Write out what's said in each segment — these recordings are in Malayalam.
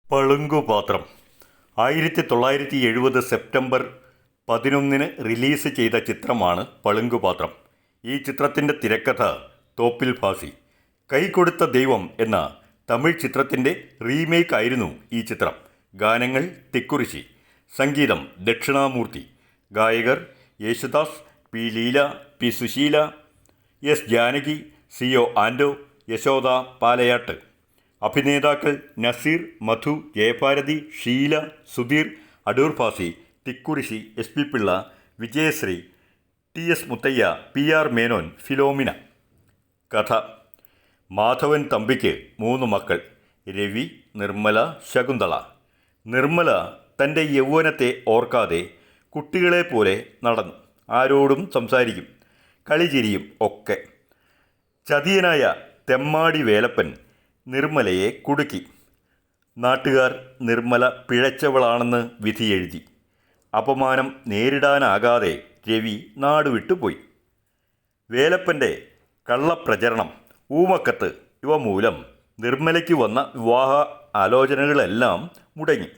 പളുങ്കുപാത്രം 1970 സെപ്റ്റംബർ 11 റിലീസ് ചെയ്ത ചിത്രമാണ് പളുങ്കുപാത്രം. ഈ ചിത്രത്തിൻ്റെ തിരക്കഥ തോപ്പിൽ ഭാസി. കൈ കൊടുത്ത ദൈവം എന്ന തമിഴ് ചിത്രത്തിൻ്റെ റീമേക്ക് ആയിരുന്നു ഈ ചിത്രം. ഗാനങ്ങൾ തിക്കുറിശി, സംഗീതം ദക്ഷിണാമൂർത്തി, ഗായകർ Yesudas, P Leela, P Susheela, S Janaki, CO Anto, Yashoda Palayat. അഭിനേതാക്കൾ Nazir, Madhu, Jayabharathi, Sheela, Sudheer, Adoor Bhasi, Thikkurissy, S P Pillai, Vijayasree, T S Muthaiah, P R Menon, Philomina. കഥ: മാധവൻ തമ്പിക്ക് 3 മക്കൾ: രവി, നിർമ്മല, ശകുന്തള. നിർമ്മല തൻ്റെ യൗവനത്തെ ഓർക്കാതെ കുട്ടികളെപ്പോലെ നടന്നു. ആരോടും സംസാരിക്കും, കളിചിരിയും ഒക്കെ. ചതിയനായ തെമ്മാടി വേലപ്പൻ നിർമ്മലയെ കുടുക്കി. നാട്ടുകാർ നിർമ്മല പിഴച്ചവളാണെന്ന് വിധിയെഴുതി. അപമാനം നേരിടാനാകാതെ രവി നാടുവിട്ടുപോയി. വേലപ്പൻ്റെ കള്ളപ്രചരണം, ഊമക്കത്ത് ഇവ മൂലം നിർമ്മലയ്ക്ക് വന്ന വിവാഹ ആലോചനകളെല്ലാം മുടങ്ങി.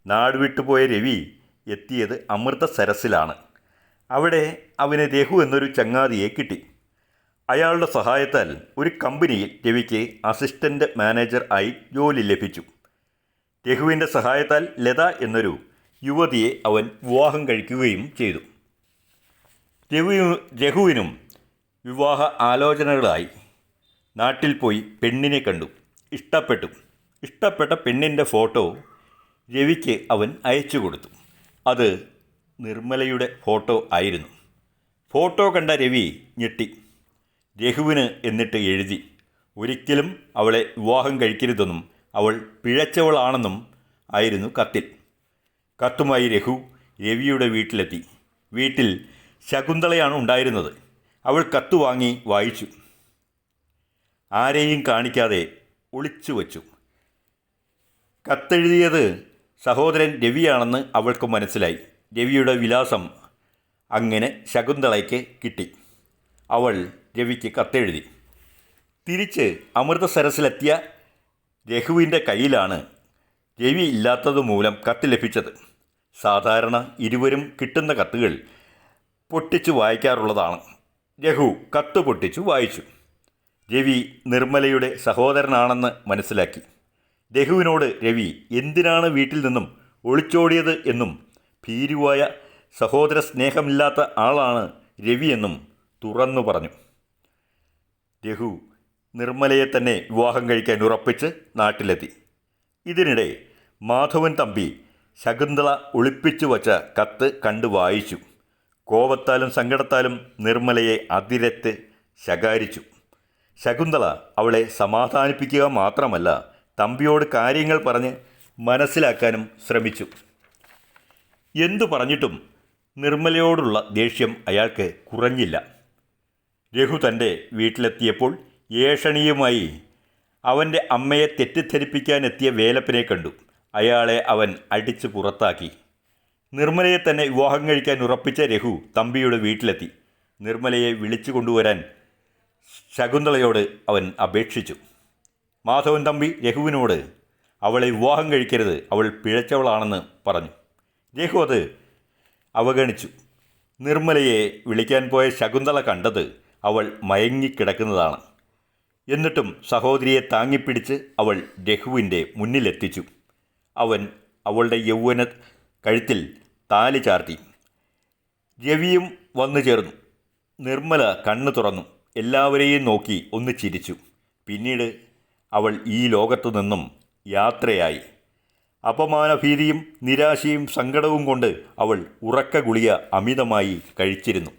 നാടുവിട്ടുപോയ രവി എത്തിയത് അമൃതസരസിലാണ്. അവിടെ അവന് രഘു എന്നൊരു ചങ്ങാതിയെ കിട്ടി. അയാളുടെ സഹായത്താൽ ഒരു കമ്പനിയിൽ രവിക്ക് അസിസ്റ്റൻ്റ് മാനേജർ ആയി ജോലി ലഭിച്ചു. രഘുവിൻ്റെ സഹായത്താൽ ലത എന്നൊരു യുവതിയെ അവൻ വിവാഹം കഴിക്കുകയും ചെയ്തു. രഘുവിനും വിവാഹ ആലോചനകളായി. നാട്ടിൽ പോയി പെണ്ണിനെ കണ്ടു, ഇഷ്ടപ്പെട്ടു. ഇഷ്ടപ്പെട്ട പെണ്ണിൻ്റെ ഫോട്ടോ രവിക്ക് അവൻ അയച്ചു കൊടുത്തു. അത് നിർമ്മലയുടെ ഫോട്ടോ ആയിരുന്നു. ഫോട്ടോ കണ്ട രവി ഞെട്ടി. രഘുവിന് എന്നിട്ട് എഴുതി. ഒരിക്കലും അവളെ വിവാഹം കഴിക്കരുതെന്നും അവൾ പിഴച്ചവളാണെന്നും ആയിരുന്നു കത്തിൽ. കത്തുമായി രവിയുടെ വീട്ടിലെത്തി. വീട്ടിൽ ശകുന്തളയാണ് ഉണ്ടായിരുന്നത്. അവൾ കത്ത് വാങ്ങി വായിച്ചു. ആരെയും കാണിക്കാതെ ഒളിച്ചു വച്ചു. കത്തെഴുതിയത് സഹോദരൻ രവിയാണെന്ന് അവൾക്ക് മനസ്സിലായി. രവിയുടെ വിലാസം അങ്ങനെ ശകുന്തളയ്ക്ക് കിട്ടി. അവൾ രവിക്ക് കത്തെഴുതി. തിരിച്ച് അമൃതസരസിലെത്തിയ രഘുവിൻ്റെ കയ്യിലാണ് രവി ഇല്ലാത്തതുമൂലം കത്ത് ലഭിച്ചത്. സാധാരണ ഇരുവരും കിട്ടുന്ന കത്തുകൾ പൊട്ടിച്ചു വായിക്കാറുള്ളതാണ്. രഘു കത്ത് പൊട്ടിച്ചു വായിച്ചു. രവി നിർമ്മലയുടെ സഹോദരനാണെന്ന് മനസ്സിലാക്കി. രഘുവിനോട് രവി എന്തിനാണ് വീട്ടിൽ നിന്നും ഒളിച്ചോടിയത് എന്നും ഭീരുവായ സഹോദര സ്നേഹമില്ലാത്ത ആളാണ് രവി എന്നും തുറന്നു പറഞ്ഞു. രഘു നിർമ്മലയെ തന്നെ വിവാഹം കഴിക്കാൻ ഉറപ്പിച്ച് നാട്ടിലെത്തി. ഇതിനിടെ മാധവൻ തമ്പി ശകുന്തള ഒളിപ്പിച്ചു വച്ച കത്ത് കണ്ടു വായിച്ചു. കോപത്താലും സങ്കടത്താലും നിർമ്മലയെ അതിരറ്റ് ശകാരിച്ചു. ശകുന്തള അവളെ സമാധാനിപ്പിക്കുക മാത്രമല്ല, തമ്പിയോട് കാര്യങ്ങൾ പറഞ്ഞ് മനസ്സിലാക്കാനും ശ്രമിച്ചു. എന്തു പറഞ്ഞിട്ടും നിർമ്മലയോടുള്ള ദേഷ്യം അയാൾക്ക് കുറഞ്ഞില്ല. രഘു തൻ്റെ വീട്ടിലെത്തിയപ്പോൾ ഏഷണിയുമായി അവൻ്റെ അമ്മയെ തെറ്റിദ്ധരിപ്പിക്കാനെത്തിയ വേലപ്പനെ കണ്ടു. അയാളെ അവൻ അടിച്ചു പുറത്താക്കി. നിർമ്മലയെ തന്നെ വിവാഹം കഴിക്കാൻ ഉറപ്പിച്ച രഘു തമ്പിയുടെ വീട്ടിലെത്തി. നിർമ്മലയെ വിളിച്ചു കൊണ്ടുവരാൻ ശകുന്തളയോട് അവൻ അപേക്ഷിച്ചു. മാധവൻ തമ്പി രഘുവിനോട് അവളെ വിവാഹം കഴിക്കരുത്, അവൾ പിഴച്ചവളാണെന്ന് പറഞ്ഞു. രഘു അത് അവഗണിച്ചു. നിർമ്മലയെ വിളിക്കാൻ പോയ ശകുന്തള കണ്ടത് അവൾ മയങ്ങിക്കിടക്കുന്നതാണ്. എന്നിട്ടും സഹോദരിയെ താങ്ങിപ്പിടിച്ച് അവൾ രഘുവിൻ്റെ മുന്നിലെത്തിച്ചു. അവൻ അവളുടെ യൗവന കഴുത്തിൽ താലി ചാർത്തി. രവിയും വന്നു ചേർന്നു. നിർമ്മല കണ്ണു തുറന്നു. എല്ലാവരെയും നോക്കി ഒന്ന് ചിരിച്ചു. പിന്നീട് അവൾ ഈ ലോകത്തു നിന്നും യാത്രയായി. അപമാനഭീതിയും നിരാശയും സങ്കടവും കൊണ്ട് അവൾ ഉറക്ക ഗുളിക അമിതമായി കഴിച്ചിരുന്നു.